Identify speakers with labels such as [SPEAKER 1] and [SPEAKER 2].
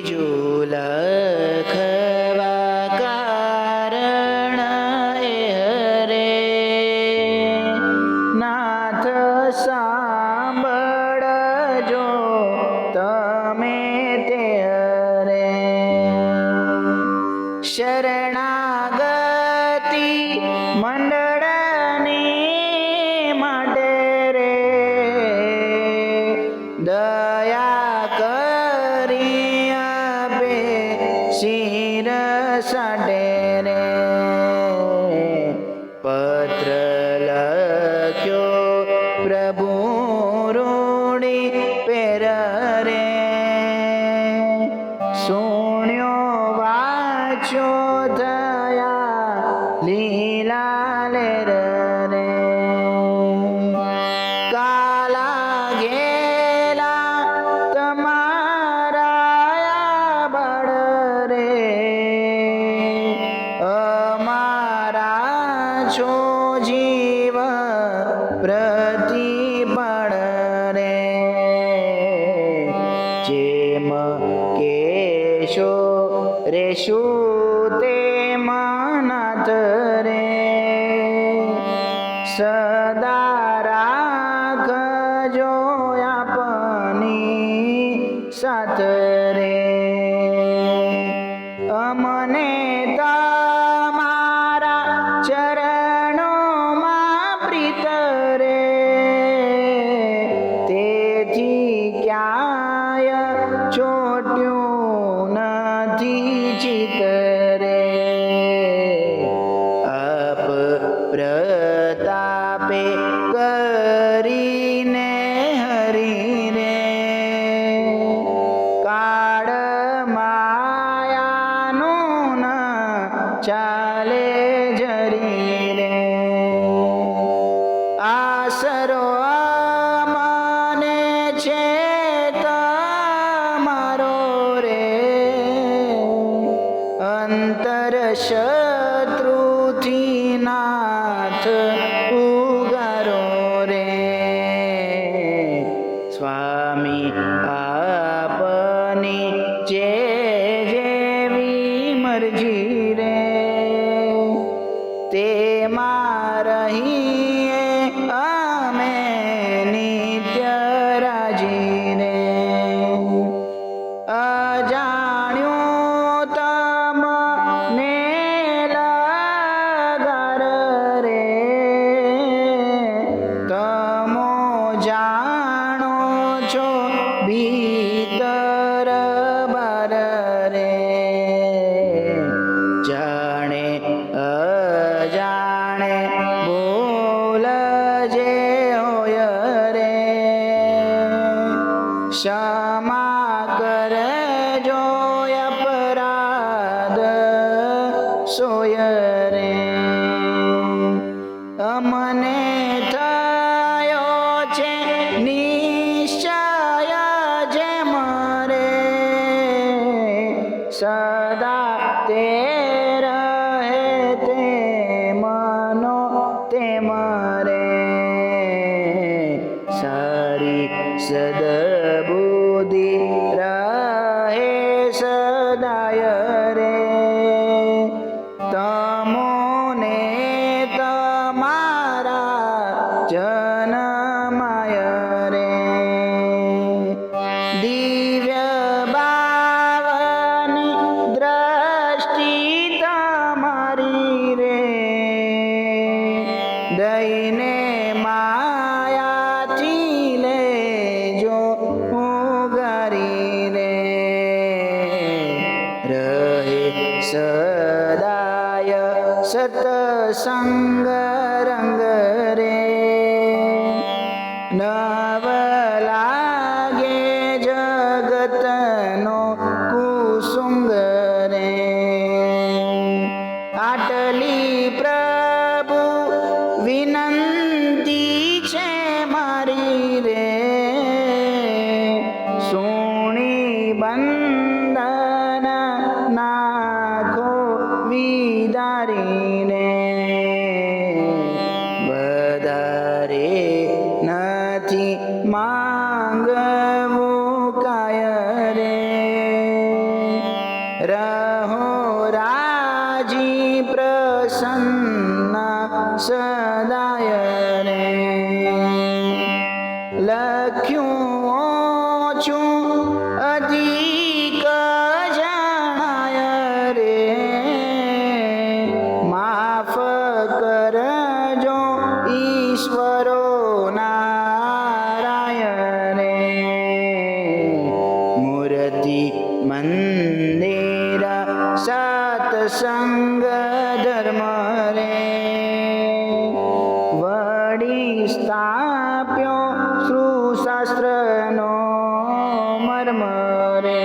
[SPEAKER 1] બીજું લખવા કારણ એ હરે નાથ સાંભળજો તમે તે હરે શરણાગતિ મંડળની માટે રે દયા કરી આપે શિર સાટે રે પત્ર લખ્યો પ્રભુ રૂડી પેર રે સુણ્યો વાંચ્યો થયા લીલા લેર રે કાલા ઘેલા તમારા બળ રે અમારા છો જીવ પ્રતિબળ રે જેમ કેશો રેશું તે નાથ રે સદા રાખજો આપની સાથ રે અમને તમારા ચરણોમાં પ્રીત રે તેથી ક્યાંય ચોટ્યું નથી ચિત રે અપ પ્રતાપે કરીને હરી રે કાળ માયાનું ન ચાલે જરી રે આસરો મને છે તમારો રે અંતર શત્રુથી નાથ ઉગારો રે સ્વામી આપની જેવી મરજી રે તેમાં રહીએ અમે નિત્ય રાજી રે અજાણ્યું તમને લગાર રે તમો જાણો છો ભીતર બાર રે જાણે અજાણે ભૂલ જે હોય રે ક્ષમા કરજો અપરાધ સોય રે અમને થયો છે નિશ્ચય જેમ રે સદા તે રહે તે મનો તેમ રે સારી સદબુદ્ધિ રહે સદાય રે તમોને તમારા જનમાય રે દિવ્ય બાવની દ્રષ્ટિ તમારી રે દઈને માયાથી લેજો ઉગારી રે રહે સદાય સતસંગ રંગ રે નવ લાગે જગતનો કુસુંગ રે આટલી પ્રભુ વિનંતી છે મારી રે સુણી બંધન નાખો વિદારીને વધારે નથી માંગવું કાય રે માતાજી પ્રસન્ન સદાય રે લખ્યું ઓછું અધિક જણાય રે માફ કરજો ઈશ્વરો નારાયણ રે મૂર્તિ મંદિર સત્સંગ ધર્મ રે વળી સ્થાપ્યો શાસ્ત્રનો મર્મ રે